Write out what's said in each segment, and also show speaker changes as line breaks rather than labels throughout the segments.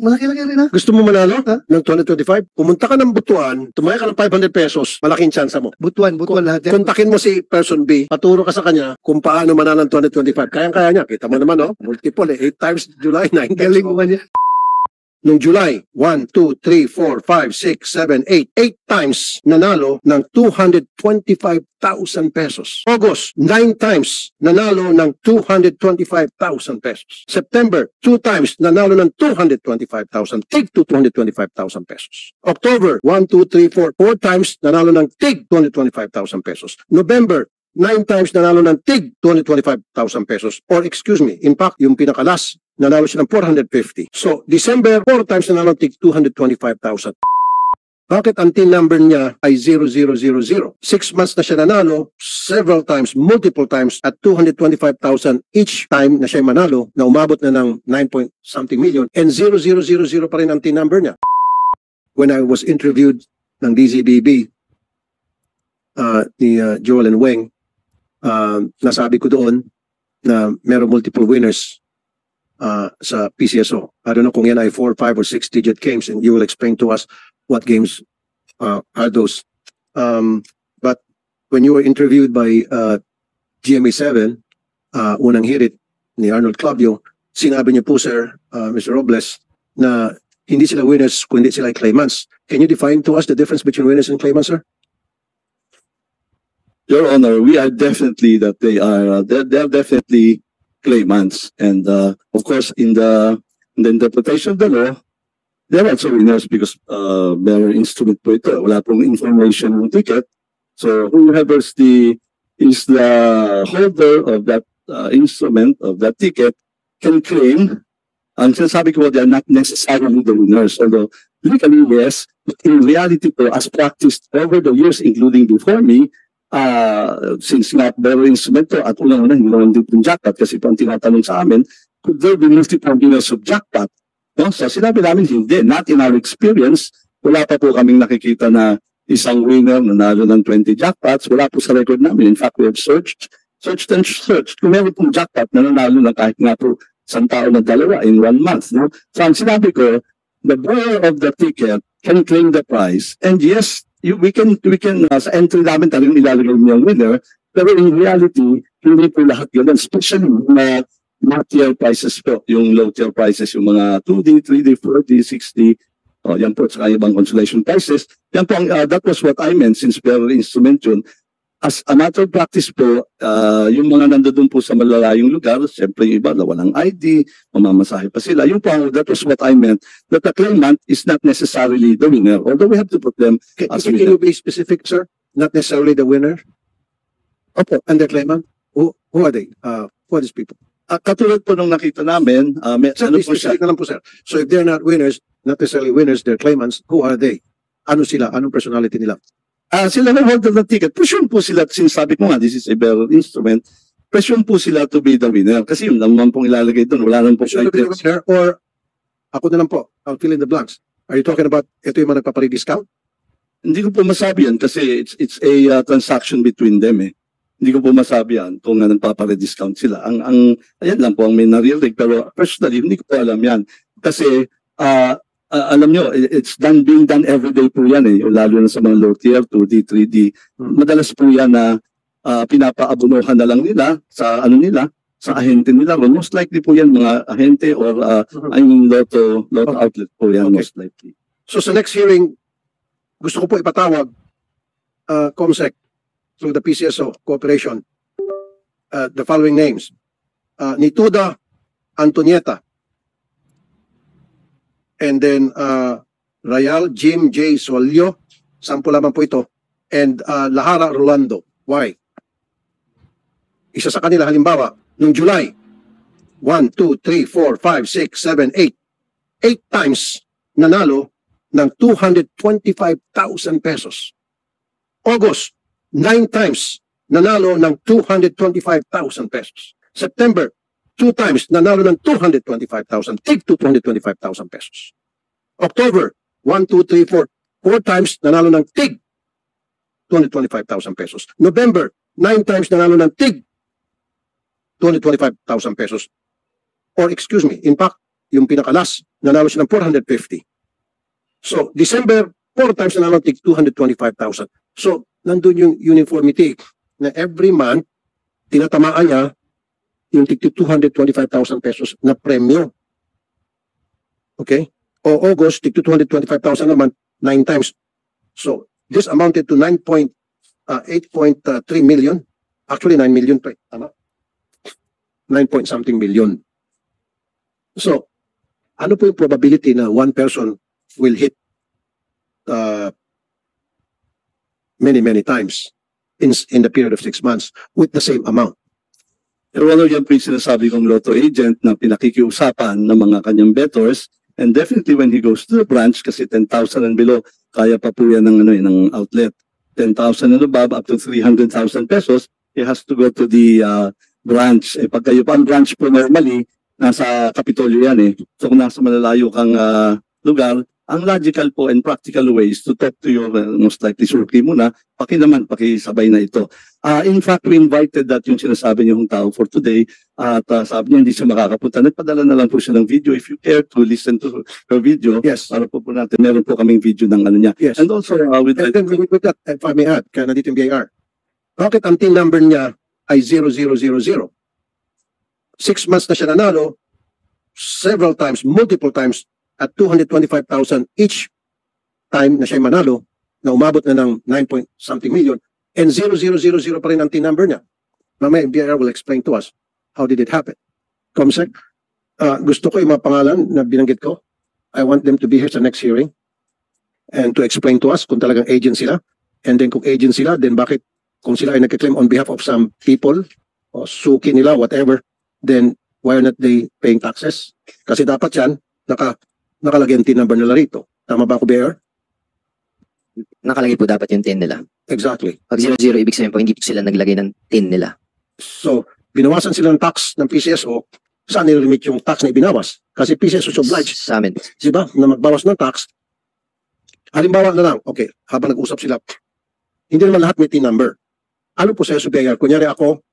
Malaki-laki rin ha.
Gusto mo manalo ng 2025? Pumunta ka ng Butuan, tumaya ka ng 500 pesos, malaking tsansa mo.
Butuan lahat yan.
Kontakin mo si person B, paturo ka sa kanya kung paano manalo ng 2025. Kayang-kaya niya. Kita mo naman, no? Multiple, 8 times July, 9 times.
Galing mo niya.
Noong July, 1, 2, 3, 4, 5, 6, 7, 8. 8 times nanalo ng 225,000 pesos. August, 9 times nanalo ng 225,000 pesos. September, 2 times nanalo ng 225,000. Tig to 225,000 pesos. October, 1, 2, 3, 4. 4 times nanalo ng tig 225,000 pesos. November, 9 times nanalo ng tig 225,000 pesos. Or excuse me, in fact, yung pinakalas, nanalo siya ng 450. So, December, 4 times nanalo ng tig 225,000. Bakit ang team number niya ay 0000? 6 months na siya nanalo, several times, multiple times, at 225,000 each time na siya manalo, na umabot na ng 9-point-something million, and 0000 pa rin ang team number niya. When I was interviewed ng DZBB, ni Joel and Weng, nasabi ko doon na meron multiple winners sa PCSO. I don't know kung yan ay 4, 5, or 6 digit games, and you will explain to us what games are those. But when you were interviewed by GMA7, unang hirit ni Arnold Claudio, sinabi niyo po, sir, Mr. Robles, na hindi sila winners kundi sila ay claimants. Can you define to us the difference between winners and claimants, sir?
Your Honor, we are definitely that they are they're definitely claimants, and of course in the interpretation of the law, they're also winners because their instrument po ito. Wala pong information ng ticket, so whoever is the holder of that instrument, of that ticket, can claim. Ang sinasabi ko, they are not necessarily the winners, although legally yes, but in reality po, as practiced over the years, including before me, since nga bearer instrument to, at unang-una hindi naman din yung jackpot, kasi po ang tinatanong sa amin, could there be multiple winners of jackpot? No? So sinabi namin hindi, not in our experience. Wala pa po kaming nakikita na isang winner nanalo ng 20 jackpots. Wala po sa record namin. In fact, we have searched and searched. Kung meron pong jackpot na nanalo ng kahit nga po isang tao na dalawa in 1 month. No? So ang sinabi ko, the bearer of the ticket can claim the prize, and yes, we can sa entry namin talagang ilalagay mo yung winner, pero in reality, hindi po lahat yun, especially mga tier prices po, yung low tier prices, yung mga 2D, 3D, 4D, 6D, yan po, saka ibang consolation prices. Yan po, that was what I meant, since bearer instrument yun. As a matter of practice po, yung mga nandoon po sa malalayong lugar, siyempre yung iba na walang ID, mamamasahe pa sila. Yung po, that was what I meant, that the claimant is not necessarily the winner, although we have to put them as
Can you be specific, sir? Not necessarily the winner?
Opo.
And the claimant? Who are they? Who are these people?
Katulad po nung nakita namin,
Sir,
ano
be
po siya?
specific na lang po, sir. So if they're not winners, not necessarily winners, they're claimants, who are they? Ano sila? Anong personality nila?
Sila na holder ng ticket, presume po sila, sinasabi ko nga, this is a bearer instrument, presume po sila to be the winner. Kasi yun lang pong ilalagay doon, wala nang po
Should be the winner, or ako na lang po, I'll fill in the blanks. Are you talking about ito yung mga nagpapare-discount?
Hindi ko po masabi yan kasi it's a transaction between them eh. Hindi ko po masabi yan kung nagpapare-discount sila. Ayan lang po ang may naririnig, pero personally, hindi ko po alam yan. Kasi, alam nyo, it's being done every day po yan eh, lalo na sa mga low tier, 2D, 3D. Madalas po yan na pinapaabunuhan na lang nila sa sa ahente nila. Well, most likely po yan mga ahente or lotto outlet po yan, most likely.
So sa next hearing, gusto ko po ipatawag COMSEC through the PCSO cooperation the following names. Nituda Antonieta, and then Rayal Jim J. Solio, 10 lamang po ito, and Lahara Rolando. Why? Isa sa kanila, halimbawa, noong July, 1, 2, 3, 4, 5, 6, 7, 8. 8 times nanalo ng 225,000 pesos. August, 9 times nanalo ng 225,000 pesos. September, 2 times nanalo ng 225,000. Tig to 225,000 pesos. October, 1, 2, 3, 4. 4 times nanalo ng tig 225,000 pesos. November, 9 times nanalo ng tig 225,000 pesos. Or excuse me, in fact, yung pinakalas, nanalo siya ng 450. So, December, 4 times nanalo tig 225,000. So, nandun yung uniformity na every month, tinatamaan niya yung tig 225,000 pesos na premyo. Okay? O August, tig 225,000 naman, 9 times. So, this amounted to 8.3 million. Actually, 9 million pa. Tama? 9 point something million. So, ano po yung probability na one person will hit many times in the period of 6 months with the same amount?
Your Honor, yan po yung sinasabi kong lotto agent na pinakikiusapan ng mga kanyang bettors. And definitely when he goes to the branch, kasi 10,000 and below, kaya pa po yan ng outlet. 10,000 and above, up to 300,000 pesos, he has to go to the branch. Eh, pag kayo pa ang branch po normally, nasa Kapitolyo yan eh. So kung nasa malalayo kang lugar, ang logical po and practical ways to talk to your most likely suki muna, pakisabay na ito. In fact, we invited that yung sinasabi niyong tao for today at sabi niya hindi siya makakapunta. Nagpadala na lang po siya ng video. If you care to listen to her video,
Yes.
para po natin, meron po kaming video ng ano niya.
Yes.
And also, with
And then with that, if I may add, kaya nandito yung BIR, bakit ang team number niya ay 0000? 6 months na siya nanalo, several times, multiple times, at 225,000 each time na siya manalo, na umabot na ng 9 point something million, and 0000 pa rin ang team number niya. Mamaya, BIR will explain to us how did it happen. Comsec, gusto ko yung mga pangalan na binanggit ko. I want them to be here sa next hearing and to explain to us kung talagang agent sila. And then kung agent sila, then bakit kung sila ay nagkiklaim on behalf of some people o suki nila, whatever, then why are not they paying taxes? Kasi dapat yan, nakalagay ang TIN number nila rito. Tama ba ako, Bear?
Nakalagay po dapat yung TIN nila.
Exactly.
Pag 00, ibig sabihin po, hindi po sila naglagay ng TIN nila.
So, binawasan sila ng tax ng PCSO, saan nililimit yung tax na ibinawas? Kasi PCSO is obliged,
Sa amin.
di ba, na magbawas ng tax. Halimbawa na lang, okay, habang nag-usap sila, hindi naman lahat may TIN number. Ano po sa SBIR? Kunyari ako,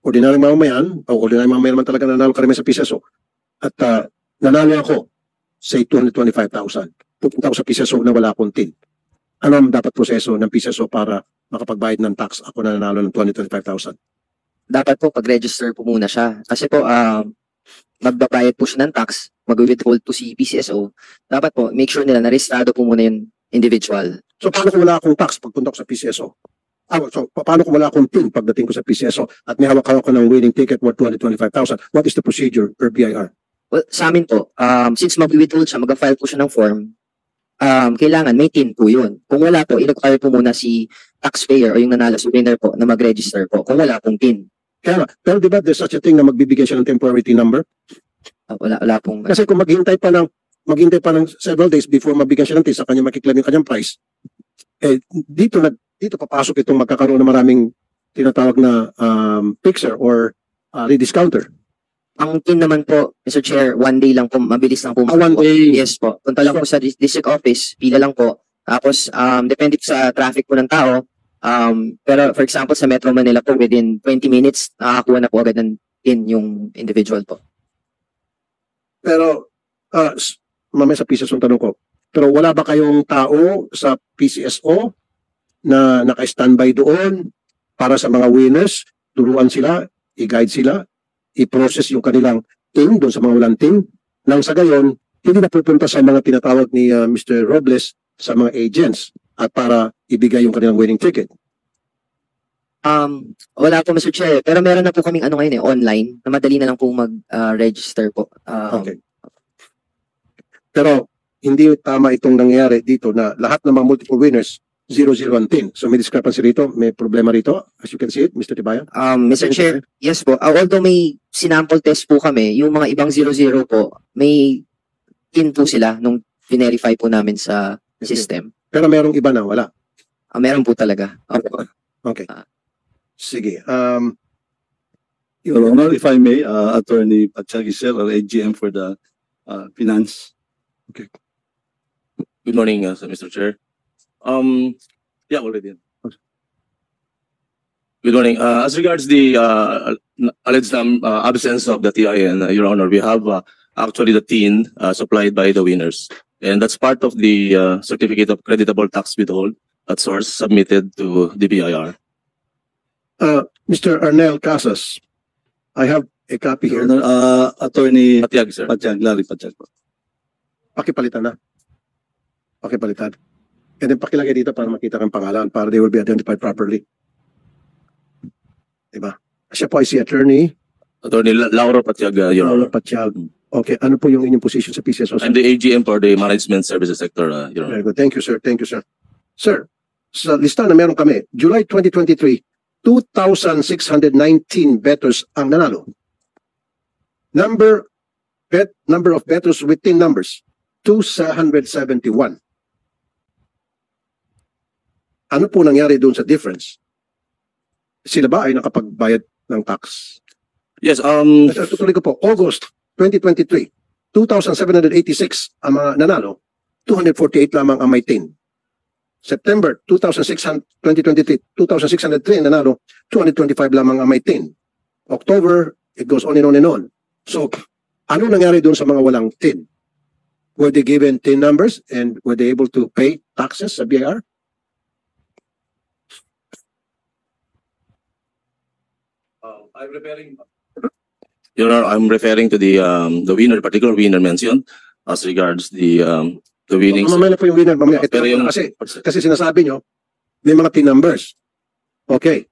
ordinaryong mamamayan, o ordinaryong mamamayan naman talaga nanalo karamihan sa PCSO, at nanalo ako, say 225,000. Pupunta ako sa PCSO na wala akong TIN. Ano ang dapat proseso ng PCSO para makapagbayad ng tax ako na nanalo ng 225,000?
Dapat po, pag-register po muna siya. Kasi po, magbabayad po siya ng tax, mag-withhold po si PCSO. Dapat po, make sure nila na-registrado po muna yung individual.
So, paano kung wala akong tax pagpunta ko sa PCSO? So, paano kung wala akong TIN pagdating ko sa PCSO at may hawak ko ng winning ticket worth 225,000? What is the procedure per BIR?
Well, sa amin po, since mag-withhold siya, mag-file po siya ng form, kailangan may TIN po yun. Kung wala po, i-require po muna si taxpayer o yung nanalo sa winner po na mag-register po kung wala pong TIN.
Kaya nga, pero di ba there's such a thing na magbibigay siya ng temporary TIN number?
Wala pong...
Kasi kung maghintay pa ng several days before mabigyan siya ng TIN sa kanya makiklaim yung kanyang price, eh, dito papasok itong magkakaroon ng maraming tinatawag na fixer or rediscounter.
Ang TIN naman po, Mr. Chair, 1 day lang po, mabilis lang po.
1 day.
Yes po. Punta lang po sa district office, pila lang po. Tapos, depende po sa traffic po ng tao. Pero for example, sa Metro Manila po, within 20 minutes, nakakakuha na po agad ng TIN yung individual po.
Pero, mamaya sa PCSO ang tanong ko, pero wala ba kayong tao sa PCSO na naka-standby doon para sa mga winners, turuan sila, i-guide sila, i-process yung kanilang TIN doon sa mga walang TIN, nang sa gayon, hindi na pupunta sa mga tinatawag ni Mr. Robles sa mga agents at para ibigay yung kanilang winning ticket.
Wala po, Mr. Chair. Pero meron na po kaming ngayon online na madali na lang po mag-register po.
Okay. Pero hindi tama itong nangyayari dito na lahat ng mga multiple winners 0-0 ang TIN. So may discrepancy rito, may problema rito. As you can see it, Mr. Tibayan.
Mr. Chair, yes po. Although may sinample test po kami, yung mga ibang 0-0 po, may TIN po sila nung verify po namin sa system.
Pero merong iba na wala.
Meron po talaga.
Okay. Sige.
Your Honor, if I may, Attorney Patsagisel or AGM for the Finance.
Good morning, Mr. Chair. Yeah, already. Good morning. As regards the alleged absence of the TIN, Your Honor, we have actually the TIN supplied by the winners. And that's part of the certificate of creditable tax withhold at source submitted to the BIR.
Mr. Arnel Casas, I have a copy here.
Attorney
Patiag, sir.
Patiag, Larry Patiag.
Pakipalitan na. Pakipalitan. And then pakilagay dito para makita kang pangalan para they will be identified properly. Diba? Siya po ay si Attorney
Attorney Lauro Patiag, Your
Paolo
Honor.
Pachag. Okay, ano po yung inyong position sa PCSO?
I'm the AGM for the Management Services Sector, Your Honor.
Very good. Thank you, sir. Thank you, sir. Sir, sa lista na meron kami, July 2023, 2,619 bettors ang nanalo. Number of bettors within numbers, 271. Ano po nangyari doon sa difference? Sila ba ay nakapagbayad ng tax?
Yes,
Tutuloy ko po, August 2023, 2,786 ang mga nanalo, 248 lamang ang may tin. September 2023, 2,603 ang nanalo, 225 lamang ang may tin. October, it goes on and on and on. So, ano nangyari doon sa mga walang tin? Were they given tin numbers and were they able to pay taxes sa BIR?
Your Honor, I'm referring to the winner, particular winner mentioned as regards the winnings.
Mamaya na po yung winner, mamaya. Ito,
Pero yung-
kasi sinasabi nyo, may mga tin numbers. Okay.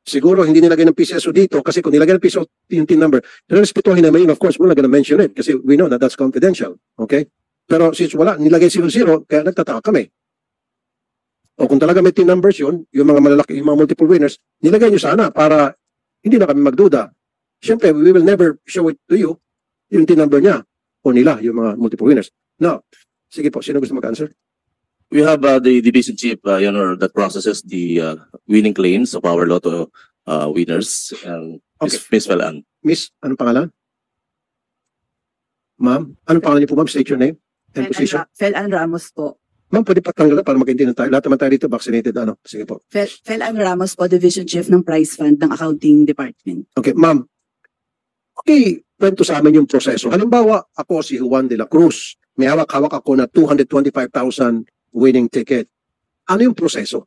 Siguro hindi nilagay ng PCSO dito kasi kung nilagay ng PCSO yung tin number, respetuhin naman yun. Of course, we're not gonna mention it kasi we know that that's confidential. Okay? Pero since wala, nilagay 00, kaya nagtataka kami. O kung talaga may tin numbers yun, yung mga malalaki, yung mga multiple winners, nilagay nyo sana para hindi na kami magduda. Siyempre, we will never show it to you yung tin number niya o nila, yung mga multiple winners. Now, sige po, sino gusto mag-answer?
We have the division chief, Your Honor, that processes the winning claims of our lotto winners. And Ms. Velan.
Miss, anong pangalan? Ma'am, anong pangalan niyo po, ma'am? State your name and position.
Felan Ramos po.
Ma'am, pwede patanggalan para magkaintindihan tayo. Lahat naman tayo dito vaccinated. Ano? Sige po.
Felan Ramos po, Division Chief ng Prize Fund ng Accounting Department.
Okay, ma'am. Okay, kwento sa amin yung proseso. Halimbawa, ako si Juan de la Cruz. May hawak-hawak ako na 225,000 winning ticket. Ano yung proseso?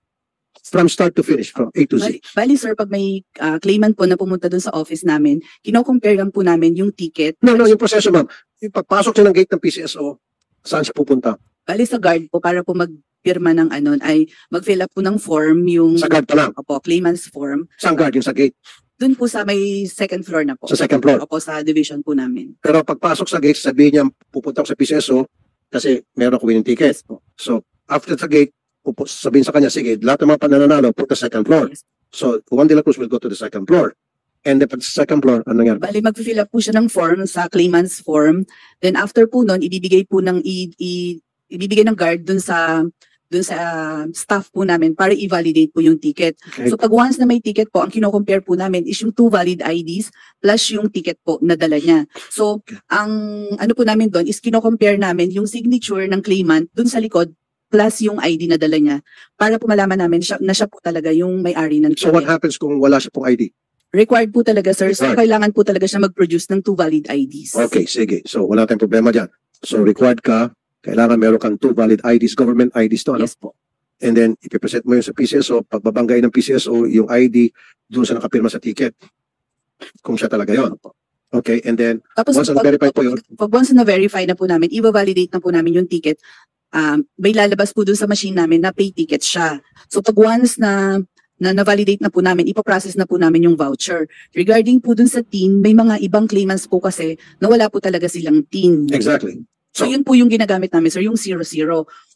From start to finish, from A to Z.
Bali sir, pag may claimant po na pumunta dun sa office namin, kino-compare lang po namin yung ticket.
No, yung proseso, ma'am. Yung pagpasok siya ng gate ng PCSO, saan siya pupunta?
Bali sa guard po, para po magpirma ng ano, ay mag-fill up po ng form yung
Sa guard pa lang.
Opo, claimant's form.
Saan guard? Yung sa gate?
Dun po sa may second floor na po.
Sa second floor.
Opo, sa division po namin.
Pero pagpasok sa gate, sabihin niya, pupunta ako sa PCSO kasi meron ko winning ticket.
Yes po.
So, after the gate, sabihin sa kanya, sige, lahat ng mga pananalo, punta sa second floor.
Yes.
So, Juan de la Cruz will go to the second floor. And then, pag sa second floor, ano nangyari?
Bali, mag-fill up po siya ng form sa claimant's form. Then after po nun, ibibigay po ng ibibigay ng guard dun sa staff po namin para i-validate po yung ticket.
Okay.
So pag once na may ticket po, ang kino-compare po namin is yung 2 valid IDs plus yung ticket po na dala niya. So ang ano po namin doon is kino-compare namin yung signature ng claimant dun sa likod plus yung ID na dala niya para po malaman namin na siya po talaga yung may-ari ng
So, what
ticket.
happens kung wala siya pong ID?
Required po talaga sir. So
Required.
kailangan po talaga siya mag-produce ng 2 valid IDs.
Okay, sige. So, wala tayong problema dyan. So, required ka, kailangan meron kang 2 valid IDs, government IDs to, ano?
Yes po.
And then, ipipresent mo yun sa PCSO, pagbabanggay ng PCSO, yung ID, doon sa nakapirma sa ticket. Kung siya talaga yon. Okay, and then,
Tapos
Once na-verify po yun.
pag once na-verify na po namin, i-validate na po namin yung ticket, may lalabas po dun sa machine namin na pay ticket siya. So pag once na-validate na po namin, ipaprocess na po namin yung voucher. Regarding po dun sa TIN, may mga ibang claimants po kasi na wala po talaga silang TIN.
exactly.
So yun po yung ginagamit namin, sir, yung 00.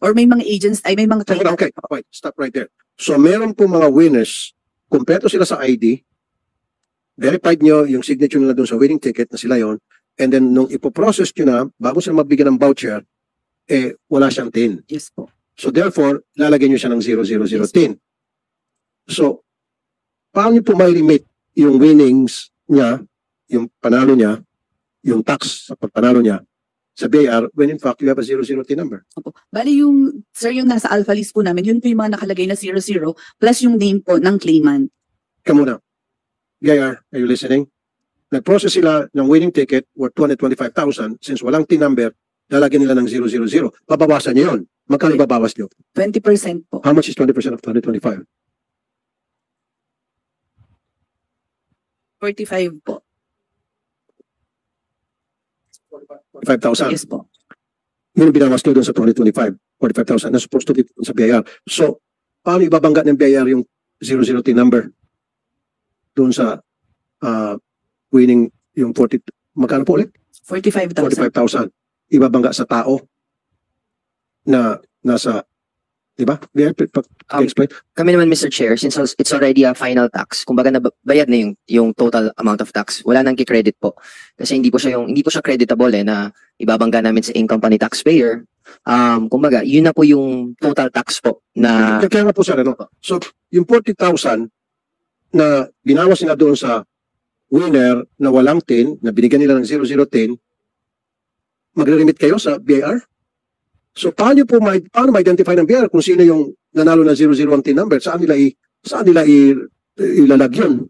Or may mga agents, may mga
So,
claimants.
okay, wait, stop right there. So, meron po mga winners, kumpleto sila sa ID, verified nyo yung signature nila doon sa winning ticket na sila yon, and then nung ipoprocess nyo na, bago sila mabigyan ng voucher, wala siyang TIN.
Yes po.
So, therefore, lalagyan nyo siya ng 000
Yes.
TIN. So, paano nyo po may limit yung winnings niya, yung panalo niya, yung tax sa pagpanalo niya, sa BIR, when in fact, you have a 00 TIN number?
Opo. Bali yung, sir, yung nasa alpha list po namin, yun po yung mga nakalagay na 00 plus yung name po ng claimant.
Kamuna. Gayar, are you listening? Nag-process sila ng winning ticket worth 225,000. Since walang TIN number, lalagyan nila ng 000. Babawasan niyo yun. Magkano babawas niyo?
20% po.
How much is 20% of 225?
45 po.
5,000.
Yes po.
Yun ang binawas niyo doon sa 2025. 45,000 na supposed to be sa BIR. So, paano ibabangga ng BIR yung 00 TIN number? Doon sa winning yung 40, magkano po ulit?
45,000.
45,000. Ibabangga sa tao na nasa, di ba? Explain.
Kami naman, Mr. Chair, since it's already a final tax, kumbaga nabayad na yung total amount of tax, wala nang ki-credit po. Kasi hindi po siya creditable na ibabangga namin sa income pa ni taxpayer. Kumbaga, yun na po yung total tax po na
Kaya nga po sir, ano? So, yung 40,000 na binawas nila doon sa winner na walang TIN, na binigyan nila ng 00 TIN, magre-remit kayo sa BIR? So, paano ma-identify ng BIR kung sino yung nanalo ng 001 TIN number? Saan nila ilalagyan?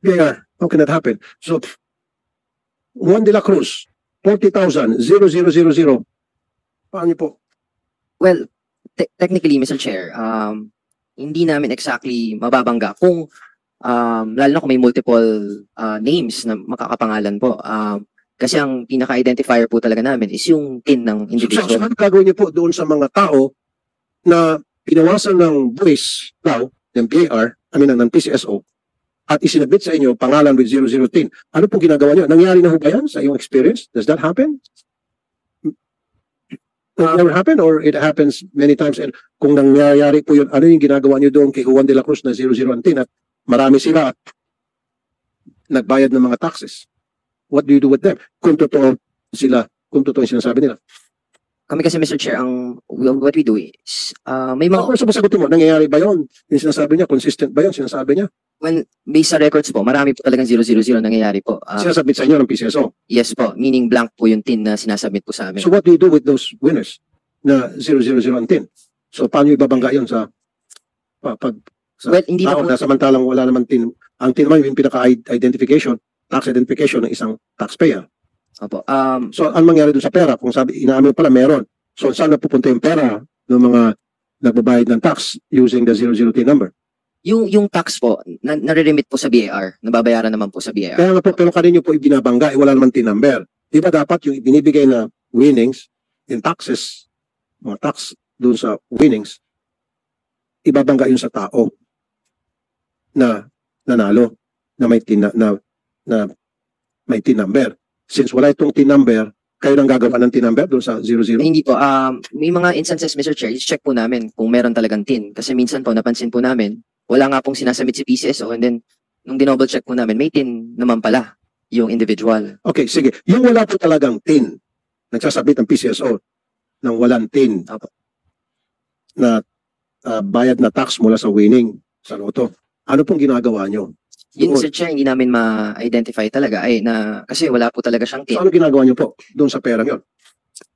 BIR, how can that happen? So, Juan de la Cruz, 40,000, 0000. Paano po?
well, technically, Mr. Chair, hindi namin exactly mababangga kung lalo na kung may multiple names na makakapangalan po. Kasi ang pinaka-identifier po talaga namin is yung TIN ng
So,
individual.
ano gagawin niyo po doon sa mga tao na pinawasan ng voice daw ng BIR, ng PCSO, at isinabit sa inyo pangalan with 00 TIN? Ano po ginagawa niyo? Nangyari na ho ba yan sa iyong experience? Does that happen? It never happen or it happens many times? And kung nangyayari po yun, ano yung ginagawa niyo doon kay Juan de la Cruz na 00 TIN at marami sila at nagbayad ng mga taxes? What do you do with them? Kung totoo yung sinasabi nila.
Kami kasi, Mr. Chair, what we do is, may mga,
Ako sa masagutin mo, nangyayari ba yun? Yung sinasabi niya, consistent ba yun? Sinasabi niya?
when, based sa records po, marami po talagang 000 nangyayari po.
Sinasabit sa inyo ng PCSO.
Yes po, meaning blank po yung TIN na sinasubmit po sa amin.
So what do you do with those winners na 000 ang TIN? So paano ibabangga yun sa
Well, hindi na
tao
po,
na samantalang wala naman TIN? Ang TIN naman yung pinaka-identification, tax identification ng isang taxpayer.
opo,
So ano mangyari doon sa pera? Kung sabi, inaamin pala meron. So saan napupunta yung pera ng mga nagbabayad ng tax using the 00 TIN number?
yung tax po, nare-remit po sa BIR, nababayaran naman po sa BIR.
Kaya nga po, pero kanino po ibinabangga, wala naman TIN number. Di ba dapat yung ibinibigay na winnings, yung taxes, mga tax doon sa winnings, ibabangga yun sa tao na nanalo, na may TIN, na may TIN number. Since wala itong TIN number, kayo nang gagawa ng TIN number doon sa 00?
Hindi po, may mga instances, Mr. Chair, check po namin kung meron talagang TIN. Kasi minsan po, napansin po namin, wala nga pong sinasubmit si PCSO and then, nung dinoble check po namin, may TIN naman pala yung individual.
Okay, sige. Yung wala po talagang TIN, nagsasabit ng PCSO ng walang TIN
Opo.
na bayad na tax mula sa winning sa loto. Ano pong ginagawa nyo?
Yun,
Doon.
Mr. Chair, hindi namin ma-identify talaga kasi wala po talaga siyang
So,
TIN.
ano ginagawa nyo po doon sa pera yun?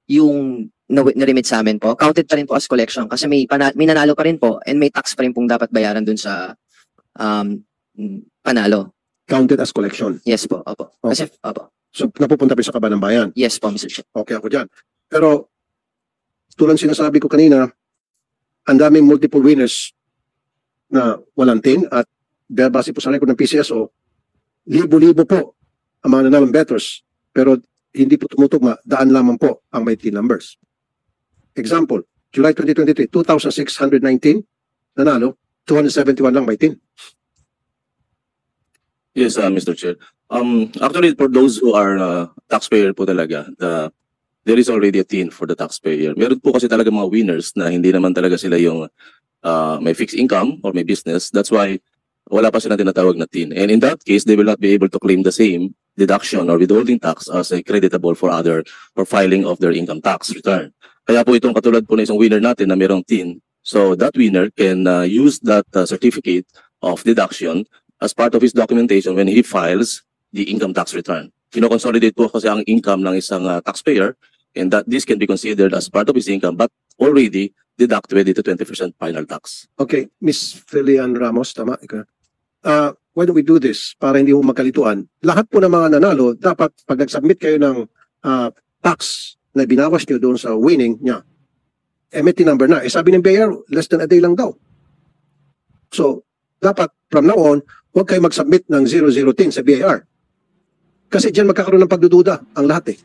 Yung na-remit sa amin po, counted pa rin po as collection kasi may nanalo pa rin po and may tax pa rin pong dapat bayaran dun sa panalo.
Counted as collection.
Yes po, opo. Kasi, opo.
So, napupunta pa sa kaban ng bayan.
Yes po, Mr. Chair.
Okay ako dyan. Pero, tulad sinasabi ko kanina, ang daming multiple winners na walang TIN at base po sa record ng PCSO, libo-libo po ang mga nanalong bettors. Pero, hindi po tumutugma, daan lamang po ang may TIN numbers. Example, July 2023, 2,619 nanalo, 271 lang may TIN.
Yes, Mr. Chair. Actually, for those who are taxpayer po talaga, there is already a TIN for the taxpayer. Meron po kasi talaga mga winners na hindi naman talaga sila yung may fixed income or may business. That's why wala pa silang tinatawag na TIN. And in that case, they will not be able to claim the same deduction or withholding tax as a creditable for filing of their income tax return. Kaya po itong katulad po na isang winner natin na mayroong TIN. So that winner can use that certificate of deduction as part of his documentation when he files the income tax return. Kino-consolidate po kasi ang income ng isang taxpayer and that this can be considered as part of his income but already deduct with the 20% final tax.
Okay, Miss Felian Ramos, tama? Ikaw. Why don't we do this para hindi mo magkalituan? Lahat po ng mga nanalo, dapat pag nag-submit kayo ng tax na binawas nyo doon sa winning niya, MT number na. Sabi ng BIR, less than a day lang daw. So, dapat from now on, huwag kayo mag-submit ng 0010 sa BIR. Kasi diyan magkakaroon ng pagdududa ang lahat eh.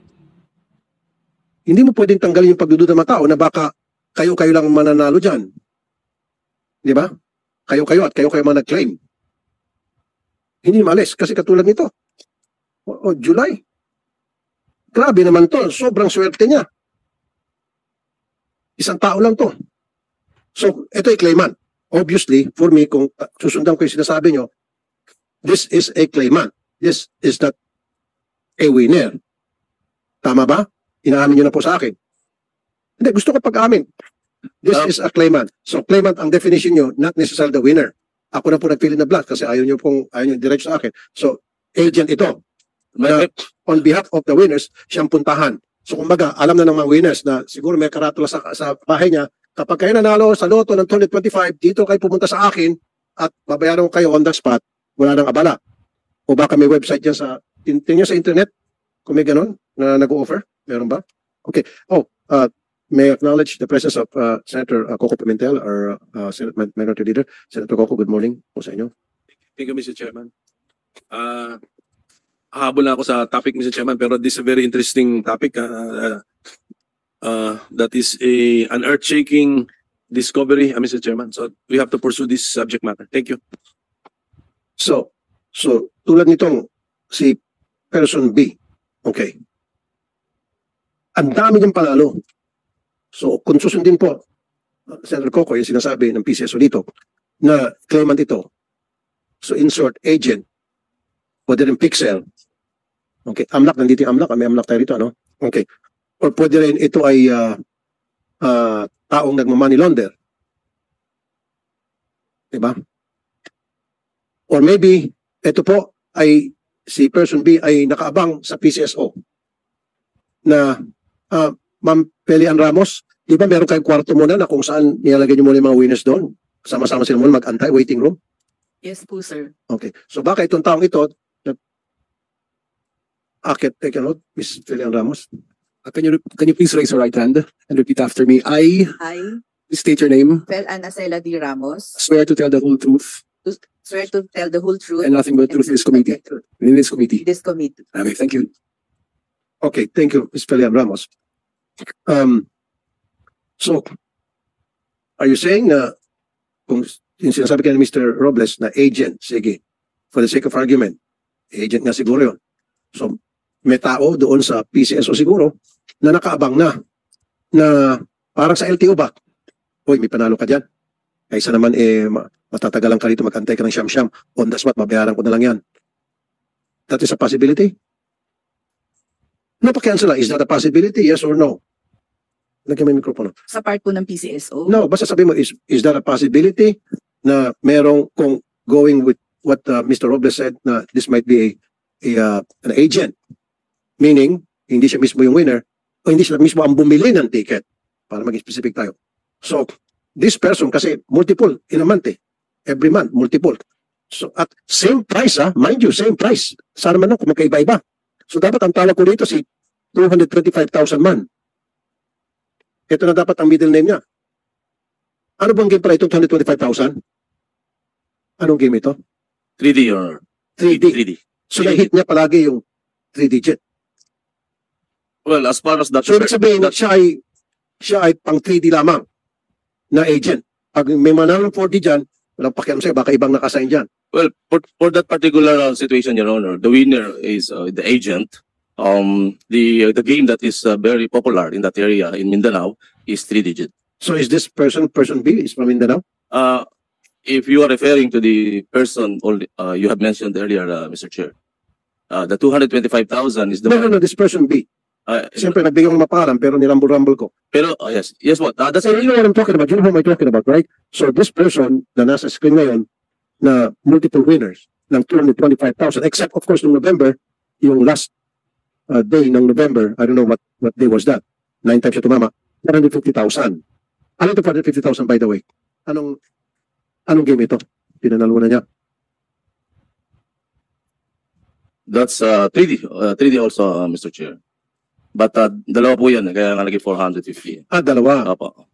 Hindi mo pwedeng tanggalin yung pagdududa ng mga tao na baka kayo-kayo lang mananalo dyan. Di ba? Kayo-kayo at kayo-kayo mga nag-claim. Hindi malis kasi katulad nito. July. Grabe naman to. Sobrang swerte niya. Isang tao lang to. So, ito ay claimant. Obviously, for me, kung susundan ko yung sinasabi nyo, this is a claimant. This is not a winner. Tama ba? Inaamin nyo na po sa akin. Hindi, gusto ko pag-amin. This is a claimant. So, claimant, ang definition nyo, not necessarily the winner. Ako na po nag-fill in the blank kasi ayaw nyo direct sa akin. So, agent ito. Na, on behalf of the winners, siyang puntahan. So, kumbaga, alam na ng mga winners na siguro may karatula sa bahay niya, kapag kayo nanalo sa loto ng 225, dito kayo pumunta sa akin at babayaran ko kayo on the spot, wala nang abala. O baka may website dyan tingnan sa internet, kung may ganon na nag-offer. Meron ba? Okay. May I acknowledge the presence of Senator Coco Pimentel, our Senate Minority Leader. Senator Coco, good morning po sa inyo.
Thank you, Mr. Chairman. Habol na ako sa topic, Mr. Chairman, pero this is a very interesting topic. That is an earth-shaking discovery, Mr. Chairman. So we have to pursue this subject matter. Thank you.
So tulad nitong si person B, okay. Ang dami niyang panalo. So kung susundin po, Senator Coco, yung sinasabi ng PCSO dito, na claimant ito. So in short, agent, pwede rin pixel. Okay, AMLAC, nandito yung AMLAC, may AMLAC tayo rito, ano? Okay. Or pwede rin ito ay taong nagmamoney launder. Diba? Or maybe, ito po ay si person B ay nakaabang sa PCSO na Ma'am Felian Ramos, di ba meron kayong kwarto muna na kung saan nilalagay niyo muna yung mga winners doon? Sama-sama sila muna mag-antay, waiting room?
Yes po, sir.
Okay. So baka itong taong ito, take a note, Ms. Felian Ramos.
Can you please raise your right hand and repeat after me? I
I,
state your name.
Fel Anacela D. Ramos,
Swear to tell the whole truth
swear to tell the whole truth
and nothing but the truth in this committee. In this committee.
this committee.
Okay, thank you.
Okay, thank you, Ms. Felian Ramos. So, are you saying na kung yung sinasabi ka ni Mr. Robles na agent, sige, for the sake of argument, agent nga siguro yun. So, may tao doon sa PCSO siguro na nakaabang na parang sa LTO ba? Uy, may panalo ka dyan. Kaysa naman matatagalan ka rito, mag-antay ka ng siyam-siyam, on the spot, babayaran ko na lang yan. That is a possibility? No, pa-cancel lang. Is that a possibility? Yes or no? Lagyan mo yung mikropono.
Sa part po ng PCSO.
No, basta sabi mo, is that a possibility na merong kung going with what Mr. Robles said na this might be an agent? Meaning, hindi siya mismo yung winner o hindi siya mismo ang bumili ng ticket para maging specific tayo. So, this person kasi multiple in a month every month, multiple. So, at same price mind you, same price. Sana man kung magkaiba-iba. So, dapat ang tawag ko dito si 225,000 man. Ito na dapat ang middle name niya. Ano bang game pala itong 225,000? Anong game ito?
3D, Your Honor.
3D. So, na-hit niya palagi yung 3-digit.
Well, as far as that...
So, ibig sabihin, siya ay pang 3D lamang na agent. Pag may manalo 4D dyan, walang pakialam sa'yo, baka ibang nakasign dyan.
Well, for that particular situation, Your Honor, the winner is the agent. The game that is very popular in that area in Mindanao is 3-digit.
So, is this person B, is from Mindanao?
If you are referring to the person you have mentioned earlier, Mr. Chair, the 225,000 is the one.
No, this person B. Siyempre, nagbigay ko maparan, pero nirambol-rambol ko.
Pero, yes, what? That's
So, you know what I'm talking about? You know who I'm talking about, right? So, this person na nasa screen ngayon, na multiple winners ng 225,000, except, of course, noong November, yung last day ng November, I don't know what day was that. 9 times siya tumama, 150,000. Ano ito 450,000 by the way? Anong game ito? Pinanalo na niya.
That's 3D. 3D also, Mr. Chair. But dalawa po yan, kaya nga naging 450.
Dalawa.
Opo.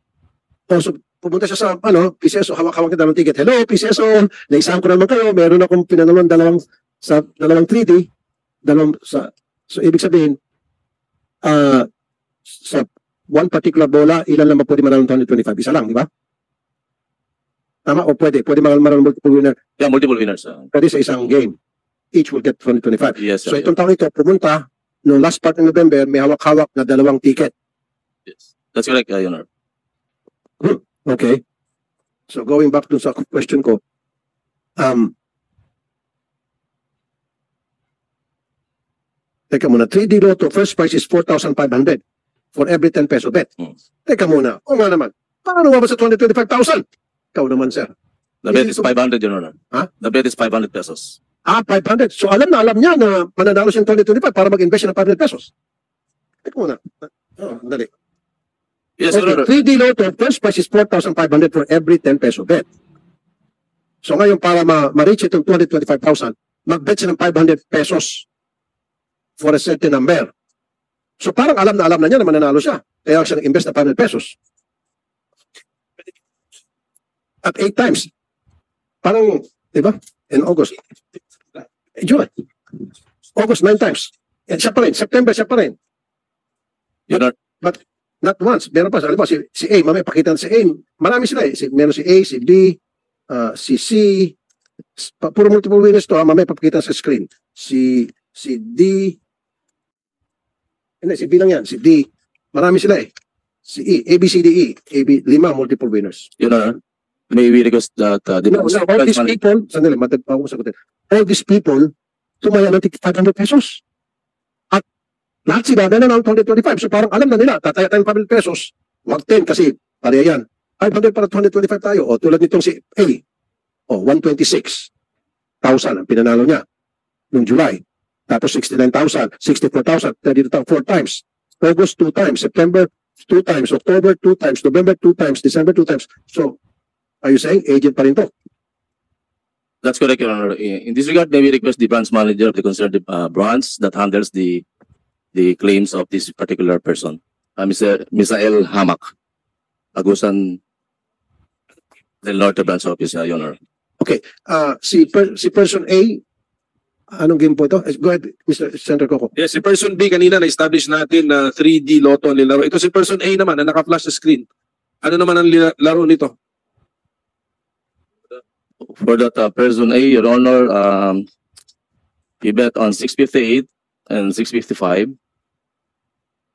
So, pumunta siya sa, PCSO, hawak-hawak kita ng ticket. Hello, PCSO, naisahan ko naman kayo. Meron akong pinanaluan dalawang 3D. So, ibig sabihin, sa one particular bola, ilan lang ba pwede manalo ng 225? Isa lang, di ba? Tama? O pwede manalo multiple winner.
Yeah, multiple winners.
Pwede sa isang game. Each will get 225.
Yes,
So,
sir.
itong taong ito, pumunta, noong last part ng November, may hawak-hawak na dalawang ticket.
Yes. That's correct, Your Honor.
Okay. So going back to sa question ko, teka muna, 3D Lotto, first prize is 4,500 for every 10 peso bet. Teka muna, o nga naman, paano ba sa 225,000? Ikaw naman, sir.
The bet is 500, Your Honor.
Huh?
The bet is 500 pesos.
500. So alam niya na mananalo siya ng 225 para mag-invest siya ng 500 pesos. Teka muna. Dali.
Yes, Your
Okay,
Honor.
3D Lotto, first prize is 4,500 for every 10 peso bet. So ngayon, para ma-reach itong 225,000, mag-bet siya ng 500 pesos for a certain number. So parang alam na niya na mananalo siya. Kaya siya nag-invest na 500 pesos. At 8 times. Parang, di ba? In August. July. August, 9 times. And siya pa rin. September, siya pa rin.
Your Honor.
Not once. Meron pa. Alam mo, si A, mamaya pakita si A. Marami sila eh. Meron si A, si B, si C. Puro multiple winners to. Mamaya papakita sa screen. Si D. Hindi, si B lang yan. Si D. Marami sila eh. Si E. A, B, C, D, E. A, B, 5 multiple winners.
Your Honor. May we request that the
No, all these people, sandali, ako sagutin. All these people, tumaya ng 500 pesos. At lahat sila na ng 225. So parang alam na nila, tataya tayong 500 pesos. Wag 10 kasi pareha yan. 500 para 225 tayo. O tulad nitong si A. O 126,000 ang pinanalo niya noong July. Tapos 69,000, 64,000, 32,000, 4 times. August 2 times, September 2 times, October 2 times, November 2 times, December 2 times. So, are you saying agent pa rin to?
That's correct, Your Honor. In this regard, may we request the branch manager of the concerned branch that handles the claims of this particular person, Mr. Misael Hamak, Agusan del Norte Branch Office, Your Honor.
Okay. Si person A, anong game po ito? Go ahead, Mr. Senator Coco.
Yes, si person B kanina na-establish natin na 3D Lotto ang nilaro. Ito si person A naman na naka-flash sa screen. Ano naman ang laro nito?
For that person A, Your Honor, he bet on 658 and 655.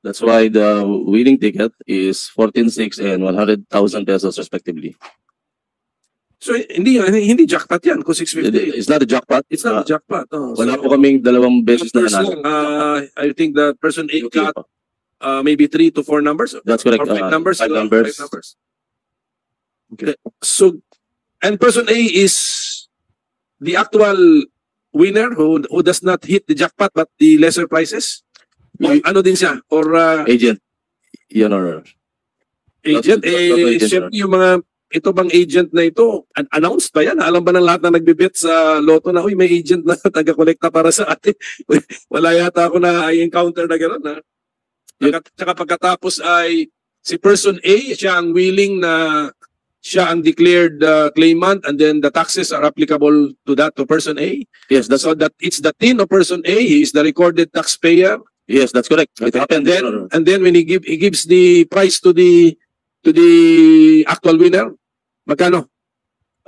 That's why the winning ticket is 14,600 and 100,000 pesos respectively.
So hindi jackpot yan kung 650.
It's not a jackpot.
It's not a jackpot. Oh,
Wala
so,
po kaming dalawang beses na
numbers
nanalo.
lang. I think the person A
Okay
got
po.
maybe 3 to 4 numbers.
That's correct.
Or 5 numbers.
Five
no?
numbers.
5 numbers. Okay. So, and person A is the actual winner who does not hit the jackpot but the lesser prices? Ano din siya? Or
Agent, Your Honor.
agent?
Not agent,
Siyempre yung mga ito bang agent na ito, announced ba yan? Alam ba ng lahat na nagbibet sa Lotto na, uy, may agent na taga-kolekta para sa atin? Wala yata ako na i-encounter na gano'n, ha? Tsaka pagkatapos ay si person A, siya ang willing na siya ang declared claimant and then the taxes are applicable to that, to person A.
Yes, that's
So that it's the tin of person A, he is the recorded taxpayer.
yes, that's correct. It happened, Your Honor.
And then when he gives the prize to the actual winner, magkano?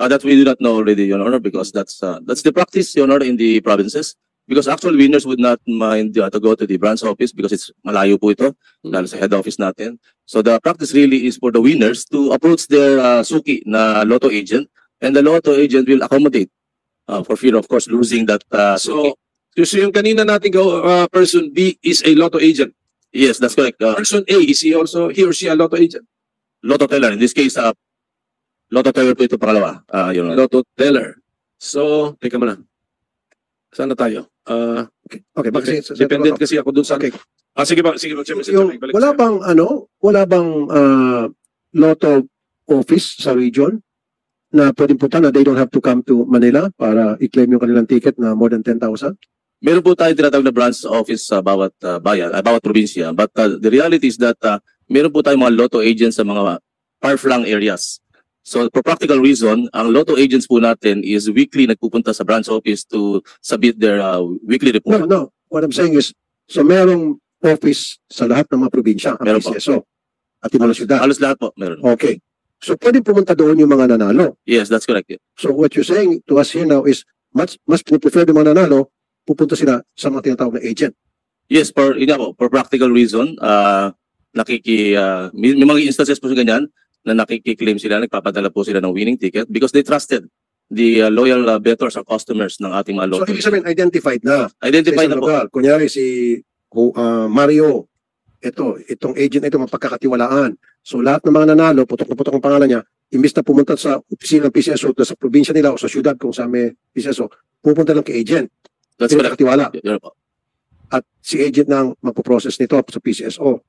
That we do not know already, Your Honor, because that's the practice, Your Honor, in the provinces. Because actual winners would not mind to go to the branch office because it's malayo po ito, lalo sa head office natin. So the practice really is for the winners to approach their suki na Lotto agent, and the Lotto agent will accommodate for fear, of course, losing that suki.
So yung kanina natin person B is a Lotto agent.
Yes, that's correct.
Person A, is he or she a Lotto agent?
Lotto teller. In this case, Lotto teller po ito pangalawa, Your Honor.
Lotto teller. So, teka muna. Saan na tayo?
Okay, bakit?
Dependent kasi ako dun sa...
Okay.
Sige ba? Sige ba?
Wala bang Lotto office sa region na pwedeng punta na they don't have to come to Manila para i-claim yung kanilang ticket na more than 10,000?
Meron po tayo tinatawag na branch office sa bawat bayan, bawat probinsya. But the reality is that meron po tayong mga lotto agents sa mga far-flung areas. So for practical reason, ang lotto agents po natin is weekly nagpupunta sa branch office to submit their weekly report.
No. What I'm saying is, so merong office sa lahat ng mga probinsya, ang
Meron po.
PCSO, at ibang syudad.
Halos lahat po, meron.
Okay. So pwede pumunta doon yung mga nanalo.
Yes, that's correct.
So what you're saying to us here now is, mas prefer yung mga nanalo, pupunta sila sa mga tinatawag na agent.
Yes, for practical reason, may mga instances po sa ganyan na nakikiklaim sila, nagpapadala po sila ng winning ticket because they trusted the loyal bettors or customers ng ating mga
So
lotto.
ibig sabihin, identified na.
Identify
Sa
na po.
lugar. Kunyari si Mario, itong agent na ito mapagkakatiwalaan. So lahat ng mga nanalo, putok na putok ang pangalan niya, imbis na pumunta sa opisina ng PCSO, sa probinsya nila o sa syudad kung saan may PCSO, pupunta lang kay agent.
That's correct.
Pinakatiwala.
Yun po.
At si agent nang magpo-process nito sa PCSO.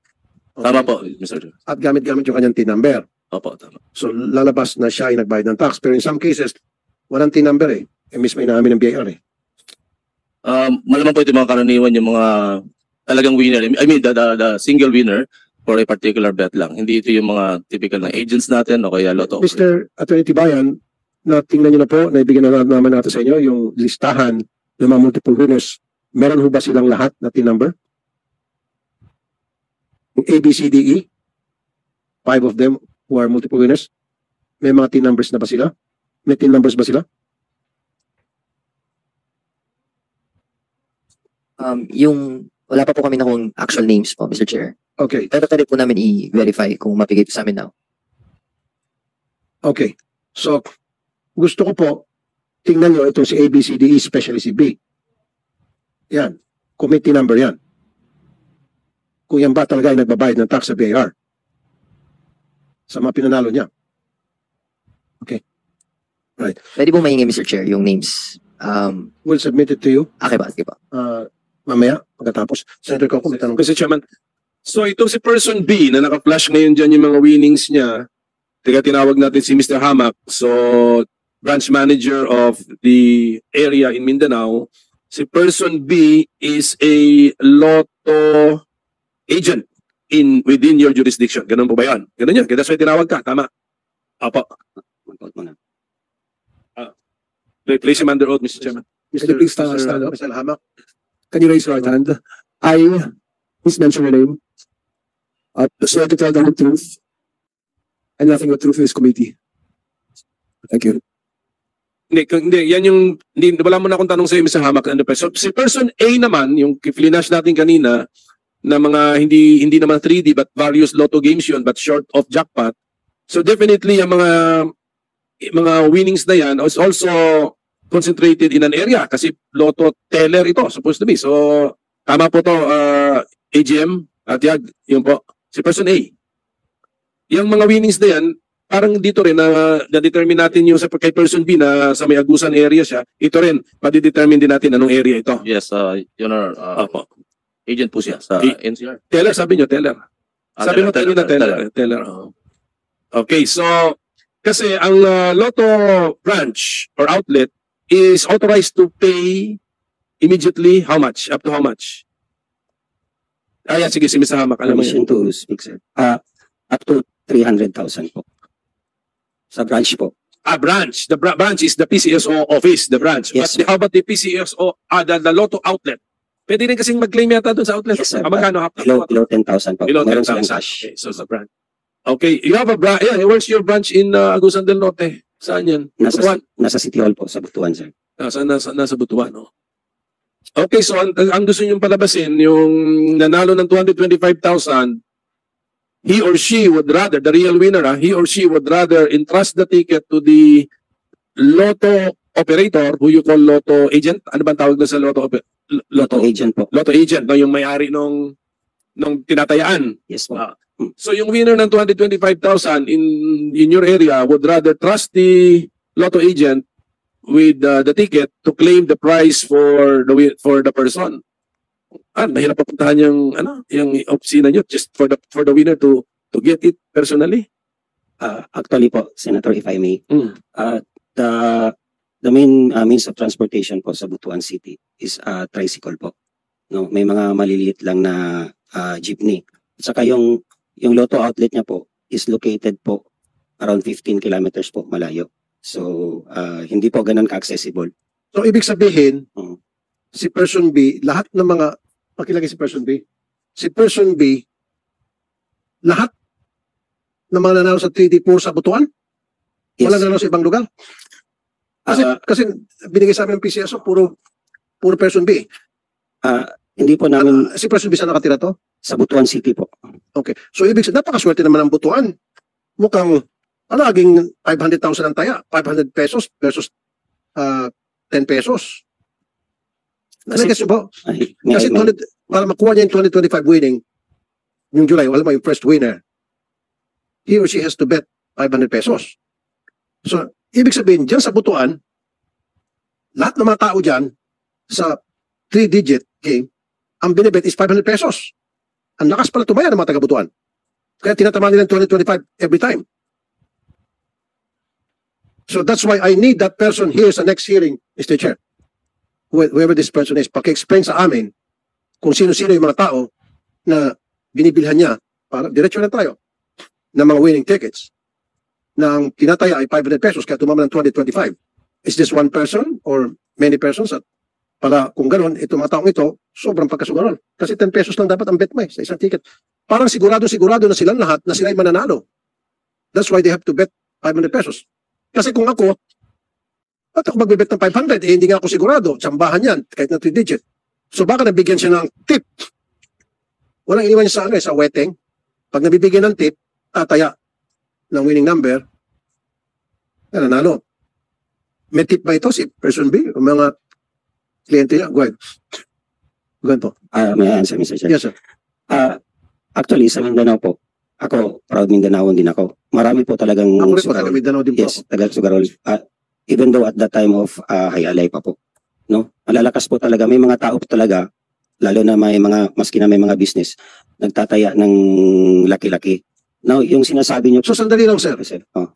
Okay.
Tama po, Mr. Chair.
At gamit-gamit yung kanyang TIN number.
Opo, tama.
So lalabas na siya ay nagbayad ng tax. Pero in some cases, walang TIN number eh. Mismo inaamin ng BIR eh.
Malamang po ito mga karaniwan yung mga talagang winner. I mean, the single winner for a particular bet lang. Hindi ito yung mga typical na agents natin o kaya lotto.
Mr. Attorney Tibayan, na tingnan niyo na po, naibigyan na naman natin sa inyo yung listahan ng mga multiple winners. Meron ho ba silang lahat na TIN number? Yung ABCDE, 5 of them who are multiple winners, may mga TIN numbers na ba sila? May TIN numbers ba sila?
Wala pa po kami nakong actual names po, Mr. Chair.
Okay,
Pero pwede po namin i-verify kung mapigay po sa amin now.
okay. So, gusto ko po, tingnan nyo itong si ABCDE, especially si B. Yan. Committee number yan. Kung yan ba talaga ay nagbabayad ng tax sa BIR. Sa mga pinanalo niya.
Pwede po mahingi, Mr. Chair, yung names.
We'll submit it to you.
Okay ba?
Mamaya, pagkatapos. Senator Coco, may tanong.
Kasi Chairman, so ito si person B na naka-flash ngayon dyan yung mga winnings niya. Teka, tinawag natin si Mr. Hamak. So, branch manager of the area in Mindanao. Si person B is a lotto agent within your jurisdiction. Ganun po ba yan? Ganun yun. Kaya that's why tinawag ka. Tama. Apo. Place him under oath, Mr. Chairman.
Can you please stand up?
Mr. Hamak.
Can you raise your right hand? I, please mention your name. Swear to tell the whole truth and nothing but truth in this committee. Thank you.
Hindi, yan yung, wala mo na akong tanong sa iyo, Mr. Hamak. Ano pa? So, si person A naman, yung flash natin kanina, na mga hindi naman 3D but various lotto games yun, but short of jackpot. So definitely, yung mga winnings na yan is also concentrated in an area kasi lotto teller ito, supposed to be. So, tama po to, AGM, at yun po, si person A. Yung mga winnings na yan, parang dito rin na-determine natin yung sa kay person B na sa may Agusan area siya, ito rin, madidetermine din natin anong area ito.
Yes, yun are,
Opo.
agent po siya sa NCR.
Teller, sabi nyo, teller. Sabi mo kanina, teller. Okay, so, kasi ang Lotto branch or outlet is authorized to pay immediately how much? Up to how much? Yan, sige, si Mr. Hamak. Alam mo
Permission
yun.
to speak, sir. Up to 300,000 po. Sa branch po.
Branch. The branch is the PCSO office, the branch.
Yes,
But how about the PCSO, the Lotto outlet? Pwede rin kasing mag-claim yata doon sa outlet.
Yes, sir.
Magkano?
Below 10,000 po.
Below
Meron
10,000.
silang cash.
Okay, so sa branch. Okay, you have a branch. Yeah, where's your branch in Agusan del Norte? Saan yan? Butuan.
Nasa City Hall po, sa Butuan, sir.
Nasa Butuan, no? Okay, so ang gusto niyong palabasin, yung nanalo ng 225,000, he or she would rather, the real winner, he or she would rather entrust the ticket to the Lotto operator, who you call Lotto agent. Ano ba ang tawag na sa Lotto?
Lotto agent po.
Lotto agent, no? Yung may-ari nung tinatayaan.
Yes po.
So yung winner ng 225,000 in your area would rather trust the Lotto agent with the ticket to claim the prize for the person. Mahirap papuntahan yung opisina nyo just for the winner to get it personally.
Actually po, Senator, if I may,
Mm.
the main means of transportation po sa Butuan City is tricycle po. No, may mga maliliit lang na jeepney. At saka yung Lotto outlet niya po is located po around 15 kilometers po malayo. So, hindi po ganun ka-accessible.
So, ibig sabihin,
Mm.
si person B, lahat ng mga, pakilagay si person B, lahat ng mga nanalo sa 3D pool sa Butuan,
Yes.
wala nanalo sa ibang lugar. Kasi binigay sa amin ng PCSO, puro person B.
Hindi po namin
Si person B saan nakatira to?
sa Butuan City po.
Okay. So, ibig sabihin, napakaswerte naman ng Butuan. Mukhang, laging 500,000 ang taya, 500 pesos versus 10 pesos. Kasi po, kasi para makuha niya yung 2025 winning, yung July, wala mo yung first winner, he or she has to bet 500 pesos. So, ibig sabihin, dyan sa Butuan, lahat ng mga tao dyan, sa 3-digit game, ang binibet is 500 pesos. Ang lakas pala tumaya ng mga taga-Butuan. Kaya tinatama nila yung 2025 every time. So that's why I need that person here sa next hearing, Mr. Chair. Whoever this person is, paki-explain sa amin kung sino-sino yung mga tao na binibilhan niya para diretso na tayo ng mga winning tickets na ang tinataya ay 500 pesos kaya tumama ng 2025. Is this one person or many persons? At para kung gano'n, itong mga taong ito, sobrang pagkasugaran. Kasi 10 pesos lang dapat ang bet mo sa isang ticket. Parang sigurado na silang lahat na sila ay mananalo. That's why they have to bet 500 pesos. Kasi kung ako, ba't ako magbibet ng 500? Hindi nga ako sigurado. Tsambahan yan, kahit na 3-digit. So baka nabigyan siya ng tip. Walang iniwan niya sa weteng. Pag nabibigyan ng tip, tataya ng winning number, nanalo. May tip ba ito si person B? O mga kliyente niya? Go ahead. Go ahead po.
May I answer, Mr. Chair?
Yes, sir.
Actually, sa Mindanao po, ako, proud Mindanaoan din ako. Marami po talagang
Ako rin po,
Sugarol.
taga Mindanao din po
Yes,
ako.
taga Sugarol. Even though at that time of Hayalay pa po. No? Malalakas po talaga. May mga tao po talaga, lalo na may mga, maski na may mga business, nagtataya ng laki-laki. Now, yung sinasabi niyo
So sandali lang, sir.
Sir, oh.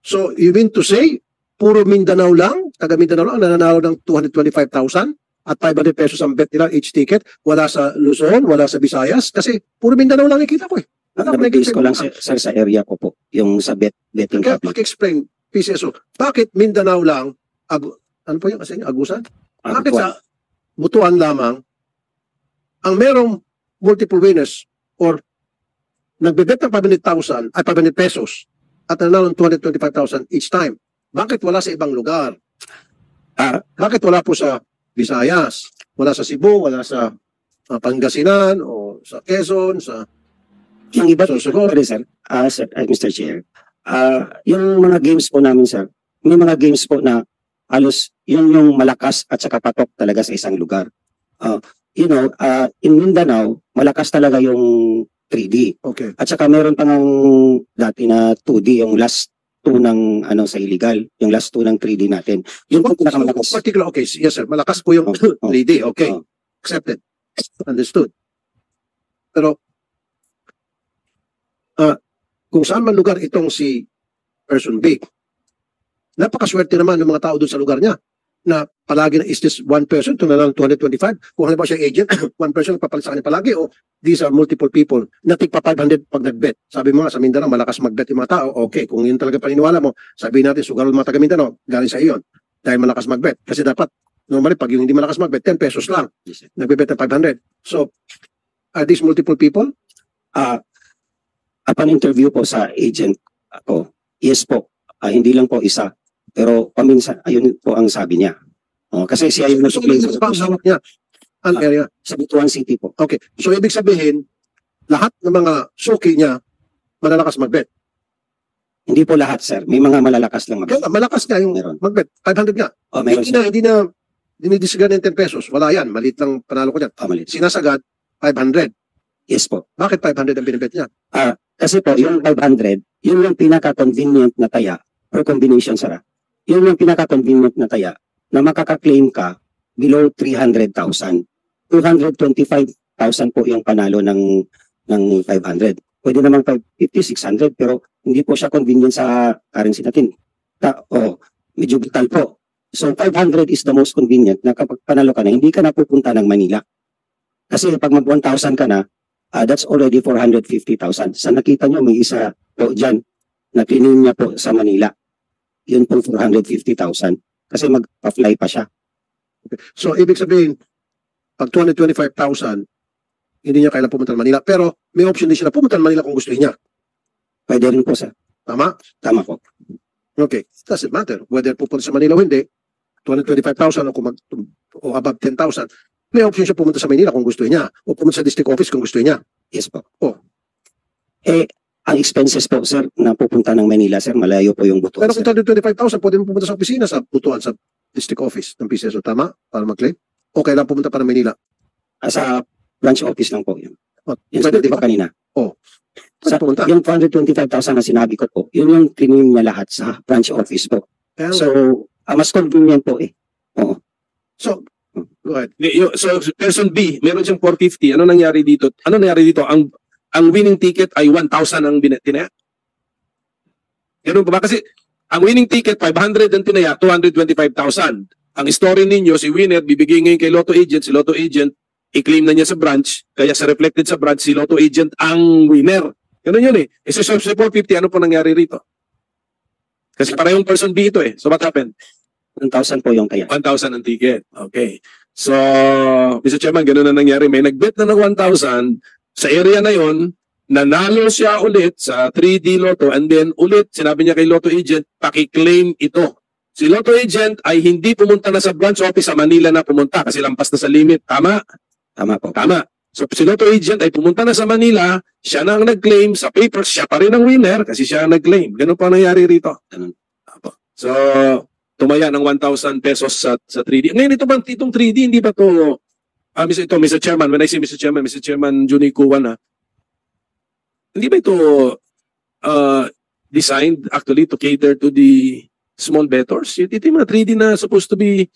So you mean to say, puro Mindanao lang, taga Mindanao lang, nananalo ng 225,000 at 500 pesos ang bet nila each ticket. Wala sa Luzon, wala sa Visayas, kasi puro Mindanao lang nakikita ko eh.
Nabibase ko lang sir, sa area ko po, yung sa betting
Kaya
public.
paki-explain, PCSO, bakit Mindanao lang, ano po yung kasi Agusan? Bakit sa Butuan lamang, ang merong multiple winners or nagbebet ng 500,000 ay 500 pesos at nanalo ng 225,000 each time. Bakit wala sa ibang lugar? Bakit wala po sa Visayas? Wala sa Cebu, wala sa Pangasinan o sa Quezon, sa
Yung iba,
So, siguro-
sir, Mr. Chair, yung mga games po namin, sir, may mga games po na halos yun yung malakas at saka patok talaga sa isang lugar. In Mindanao, malakas talaga yung 3D.
Okay.
At saka meron pa ng dati na 2D, yung last 2 ng sa illegal, yung last 2 ng 3D natin. Yun po pinakamalakas.
Particular, okay. Yes, sir. Malakas po yung
Oh.
3D. Okay.
Oh.
Accepted. Understood. Pero, kung saan man lugar itong si person B, napakaswerte naman ng mga tao doon sa lugar niya na palagi na is this one person to na lang 225. Kung halimbawa siya agent, one person papalit sa kanya palagi o these are multiple people na tigpa 500 pag nag-bet. Sabi mo nga sa Mindanao, malakas mag-bet yung mga tao. Okay, kung yun talaga paniniwala mo, sabihin natin, sugarol mga taga Mindanao, galing sa iyon. Dahil malakas mag-bet. Kasi dapat, normally, pag yung hindi malakas mag-bet, 10 pesos lang. Nagbe-bet na 500. So, are these multiple people?
Upon interview po sa agent ako, yes po, hindi lang po isa. Pero paminsan, ayun po ang sabi niya. Kasi siya yung
So,
nag-play
kung ang hawak niya, ang area.
sa Butuan City po.
Okay. So, ibig sabihin, lahat ng mga suki niya, malalakas mag-bet.
Hindi po lahat, sir. May mga malalakas lang mag-
Kaya malakas nga yung
Meron.
mag-bet. 500 nga.
Meron, sir.
Hindi na dinidisigan ng 10 pesos. Wala yan. Maliit lang panalo ko dyan.
Maliit.
Sinasagad, 500.
Yes po.
Bakit 500 ang binibet niya?
Kasi po, yung 500, yun yung pinaka-convenient na taya or combination, sir. Yun yung pinaka-convenient na taya na makaka-claim ka below 300,000. 225,000 po yung panalo ng 500. pwede namang 550, 600, pero hindi po siya convenient sa currency natin. Medyo vital po. So 500 is the most convenient na kapag panalo ka na, hindi ka na pupunta ng Manila. Kasi pag mag 1,000 ka na, that's already 450,000. Sa nakita nyo, may isa po dyan na pinim niya po sa Manila. Yun po 450,000. Kasi mag-fly pa siya.
So, ibig sabihin, pag 225,000, hindi niya kailangan pumunta ng Manila. Pero may option din siya na pumunta ng Manila kung gusto niya.
Pwede rin po, sir.
Tama?
Tama po.
Okay. It doesn't matter whether pupunta sa Manila o hindi. 225,000 o above 10,000. May option siya pumunta sa Manila kung gusto niya. O pumunta sa district office kung gusto niya.
Yes po.
Oh.
Ang expenses po, sir, na pupunta ng Manila, sir, malayo po yung Butuan,
Pero
sir.
kung 225,000, pwede mo pumunta sa opisina sa Butuan, sa district office ng PCSO. Tama? Para mag-claim? O kailangan pumunta pa ng Manila?
Sa branch office lang po yun. Yung
Pwede,
di ba kanina?
Saan pumunta?
Yung 425,000 na sinabi ko po, yun yung claim niya lahat sa branch office po.
Kaya,
So, mas convenient po eh. Oo.
so, go ahead.
So, person B, meron siyang 450. Ano nangyari dito? Ang winning ticket ay 1,000 ang tinaya. Ganun pa ba? Kasi ang winning ticket, 500 ang tinaya, 225,000. Ang story ninyo, si winner, bibigay ngayon kay Lotto Agent, si Lotto Agent, i-claim na niya sa branch, kaya sa reflected sa branch, si Lotto Agent ang winner. Ganun yun eh. Sa 450, ano po nangyari rito? Kasi parehong person B ito eh. So what happened?
1,000 po yung kaya.
1,000 ang ticket. Okay. So, Mr. Chairman, ganun na nangyari. May nag-bet na ng 1,000 sa area na yon, nanalo siya ulit sa 3D Lotto and then ulit, sinabi niya kay Lotto Agent, paki-claim ito. Si Lotto Agent ay hindi pumunta na sa branch office sa Manila na pumunta kasi lampas na sa limit. Tama?
Tama po.
Tama. So, si Lotto Agent ay pumunta na sa Manila, siya na ang nag-claim sa papers, siya pa rin ang winner kasi siya ang nag-claim. Ganun pa nangyari rito.
Ganun.
So, tumaya ng 1,000 pesos sa 3D. Ngayon, itong 3D, hindi ba to Mr. Chairman, when I say Mr. Chairman Juni Kuwan, hindi ba ito designed actually to cater to the small bettors? Ito yung mga 3D na supposed to be,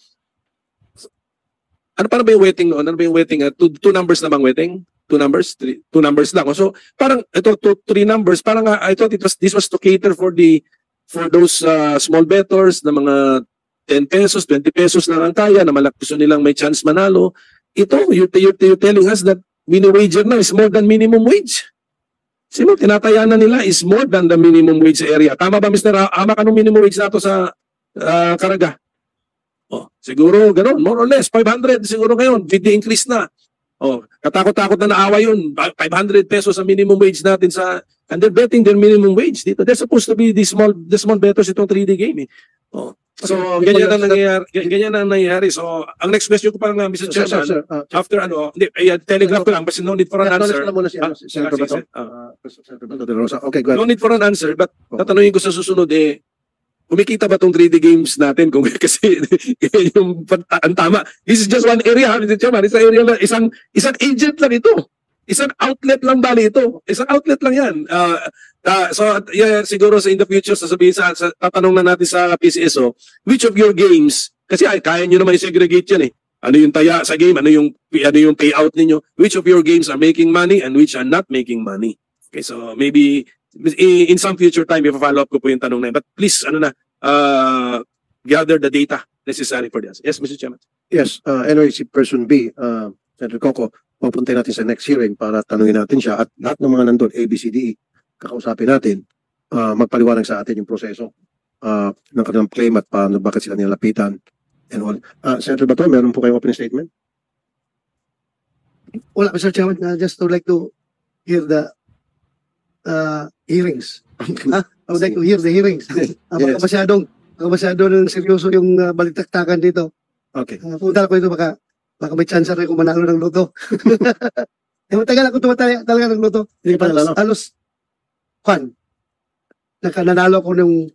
ano ba yung waiting? Ano ba yung waiting? Two numbers na bang waiting? Two numbers? Two numbers lang. So, parang ito, three numbers, parang I thought this was to cater for those small bettors na mga 10 pesos, 20 pesos lang ang kaya, na gusto nilang may chance manalo. Ito, you're telling us that minimum wager na is more than minimum wage. Sino, tinataya na nila is more than the minimum wage area. Tama ba, Mr. Amak, anong minimum wage na ito sa Caraga? Siguro, gano'n, more or less, 500 siguro ngayon, with the increase na. Katakot-takot na naawa yun, 500 pesos ang minimum wage natin and they're betting their minimum wage dito. They're supposed to be the small bettors itong 3D game eh. So, ganyan na nangyayari. So, ang next question ko pa lang, Mr. Chairman,
Sir,
after telegraph ko lang, but no need for an answer.
Okay, go ahead.
No need for an answer, but tatanungin ko sa susunod kumikita ba tong 3D games natin? Kasi yung ang tama. This is just one area, Mr. Chairman. Isang area lang, isang agent lang ito. Isang outlet lang bali ito. Isang outlet lang yan. Siguro in the future, sasabihin tatanong na natin sa PCSO, which of your games, kasi kaya nyo naman i-segregate yan eh. Ano yung taya sa game, ano yung payout ninyo, which of your games are making money and which are not making money. Okay, so maybe in some future time, i-follow up ko po yung tanong na yun. But please, gather the data necessary for this. Yes, Mr. Chairman.
Yes, anyway, si person B, Senator Coco, pupuntahin natin sa next hearing para tanungin natin siya at lahat ng mga nandun, A, B, C, D, E, kakausapin natin, magpaliwanag sa atin yung proseso ng kanilang claim at paano, bakit sila nilalapitan and all. Senator Bato, meron po kayong opening statement?
Wala, Mr. Chairman, just would like to hear the hearings. I would like to hear the hearings. Baka masyadong seryoso yung balitaktakan dito.
Okay.
Punta ko ito, baka may chance rin kung manalo ng loto. Matagal ako tumataya talaga ng loto.
Hindi ka pa nanalo?
Halos, nanalo ko ng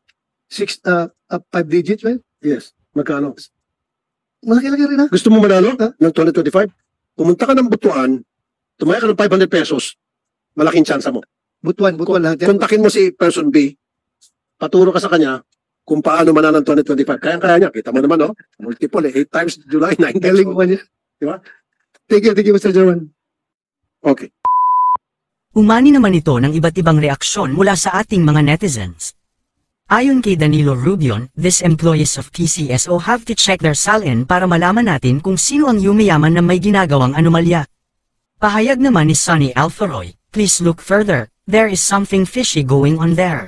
5 digits, well?
Yes. Magkano?
Malaki-laki rin ha.
Gusto mo manalo ng 2025? Pumunta ka ng Butuan, tumaya ka ng 500 pesos, malaking chance mo.
Butuan lahat yan.
Kontakin mo si person B, paturo ka sa kanya kung paano manalo ng 2025. Kaya niya. Kita mo naman, no? Multiple, 8 times July, 9 times.
Galing mo niya.
Diba?
Thank you, Mr. Chairman.
Okay.
Umani naman ito ng iba't ibang reaksyon mula sa ating mga netizens. Ayon kay Danilo Rubion, these employees of PCSO have to check their SALN para malaman natin kung sino ang yumayaman na may ginagawang anomalya. Pahayag naman ni Sonny Alforoy, please look further, there is something fishy going on there.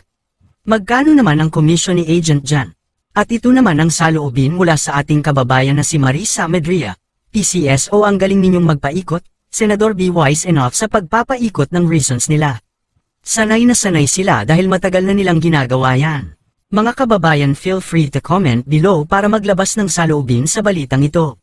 Magkano naman ang komisyon ni Agent Jan? At ito naman ang saloobin mula sa ating kababayan na si Marisa Medria. PCSO ang galing ninyong magpaikot, Senador be wise enough sa pagpapaikot ng reasons nila. Sanay na sanay sila dahil matagal na nilang ginagawa yan. Mga kababayan, feel free to comment below para maglabas ng saloobin sa balitang ito.